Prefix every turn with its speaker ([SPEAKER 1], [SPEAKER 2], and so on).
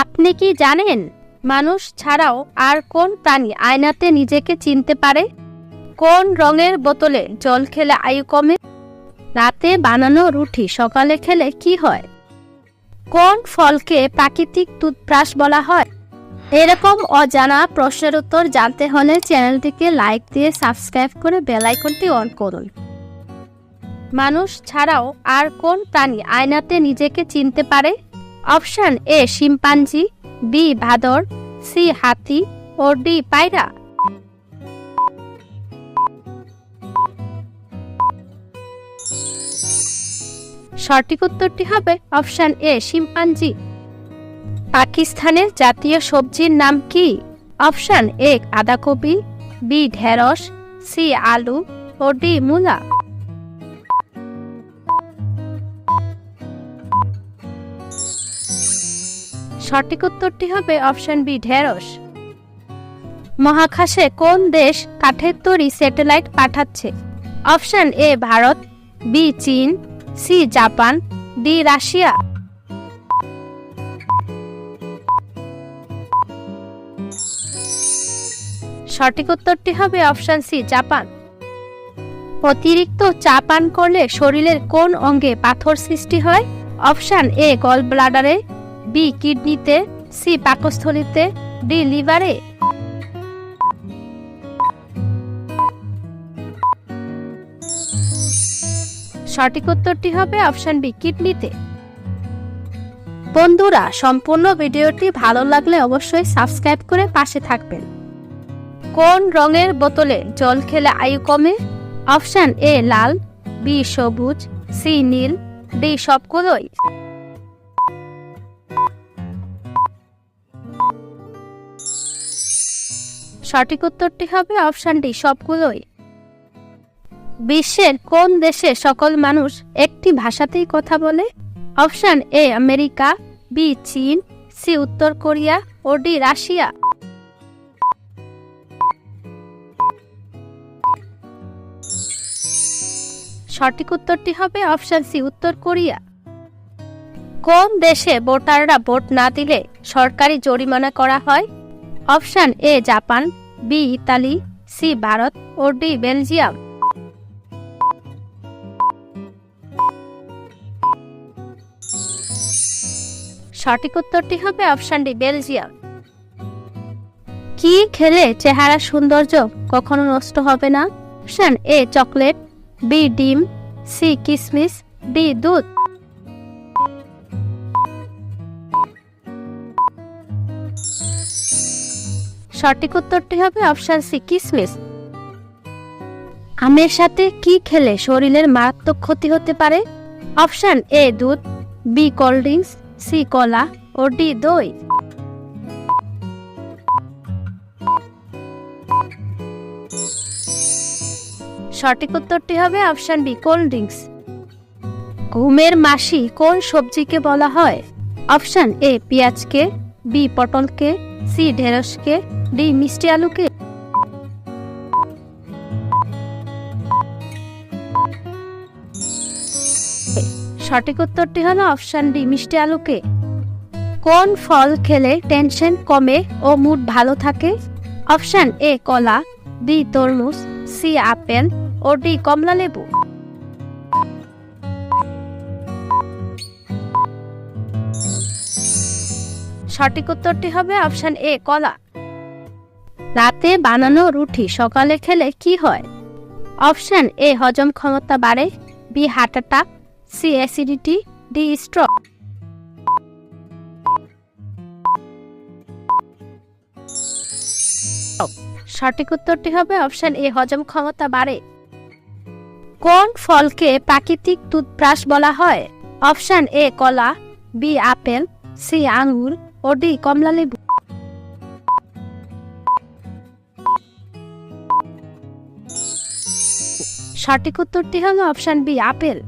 [SPEAKER 1] আপনি কি জানেন মানুষ ছাড়াও আর কোন প্রাণী আয়নাতে নিজেকে চিনতে পারে? কোন রঙের বোতলে জল খেলে আয়ু কমে? রাতে বানানো রুটি সকালে খেলে কি হয়? কোন ফলকে প্রাকৃতিক টুথব্রাশ বলা হয়? এরকম অজানা প্রশ্নের উত্তর জানতে হলে চ্যানেলটিকে লাইক দিয়ে সাবস্ক্রাইব করে বেল আইকনটি অন করুন। মানুষ ছাড়াও আর কোন প্রাণী আয়নাতে নিজেকে চিনতে পারে? অপশন এ শিম্পাঞ্জি, বি বাঁদর, সি হাতি ও ডি পায়রা। সঠিক উত্তরটি হবে অপশন এ শিম্পাঞ্জি। পাকিস্তানের জাতীয় সবজির নাম কি? অপশন এ বাঁধাকপি, বি ঢেঁড়স, সি আলু ও ডি মূলা। সঠিক উত্তরটি হবে অপশন বি ঢেঁড়স। মহাকাশে কোন দেশ কাঠের তৈরি স্যাটেলাইট পাঠাচ্ছে? অপশন এ ভারত, বি চীন, সি জাপান, ডি রাশিয়া। সঠিক উত্তরটি হবে অপশন সি জাপান। অতিরিক্ত চা পান করলে শরীরের কোন অঙ্গে পাথর সৃষ্টি হয়? অপশন এ গল ব্লাডারে, বি কিডনিতে, সি পাকস্থলীতে, ডি লিভারে। সঠিক উত্তরটি হবে অপশন বি কিডনিতে। বন্ধুরা, সম্পূর্ণ ভিডিওটি ভালো লাগলে অবশ্যই সাবস্ক্রাইব করে পাশে থাকবেন। কোন রঙের বোতলে জল খেলে আয়ু কমে? অপশন এ লাল, বি সবুজ, সি নীল, ডি সবগুলোই। সঠিক উত্তরটি হবে অপশন ডি সবগুলোই। বিশ্বের কোন দেশে সকল মানুষ একটি ভাষাতেই কথা বলে? অপশন এ আমেরিকা, বি চীন, সি উত্তর কোরিয়া ও ডি রাশিয়া। সঠিক উত্তরটি হবে অপশন সি উত্তর কোরিয়া। কোন দেশে ভোটাররা ভোট না দিলে সরকারি জরিমানা করা হয়? Option A Japan, B Italy, C Bharat ও ডি বেলজিয়াম। সঠিক উত্তরটি হবে অপশন ডি বেলজিয়াম। কি খেলে চেহারা সৌন্দর্য কখনো নষ্ট হবে না? অপশন এ চকলেট, বি ডিম, সি কিশমিশ, ডি দুধ। সঠিক উত্তরটি হবে অপশন সি কিশমিশ। আমের সাথে কি খেলে শরীরের মারাত্মক ক্ষতি হতে পারে? অপশন এ দুধ, বি কোল্ড ড্রিঙ্কস, সি কলা ও ডি দই। সঠিক উত্তরটি হবে অপশন বি কোল্ড ড্রিঙ্কস। ঘুমের মাসি কোন সবজিকে বলা হয়? অপশন এ পেঁয়াজকে, বি পটলকে, সি ঢেঁড়সকে, ডি মিষ্টি আলুকে। সঠিক উত্তরটি হলো অপশন ডি মিষ্টি আলুকে। কোন ফল খেলে টেনশন কমে ও মুড ভালো থাকে? অপশন এ কলা, বি তরমুজ, সি আপেল ও ডি কমলা লেবু। সঠিক উত্তরটি হবে অপশন এ কলা। রাতে বানানো রুটি সকালে খেলে কি হয়? অপশন এ হজম ক্ষমতা বাড়ে, B heart attack, C acidity, D stroke. সঠিক উত্তরটি হবে অপশন এ হজম ক্ষমতা বাড়ে। কোন ফলকে প্রাকৃতিক টুথব্রাশ বলা হয়? অপশন এ কলা, বি আপেল, সি আঙ্গুর ও ডি কমলা লেবু। সঠিক উত্তরটি হলো অপশন বি আপেল।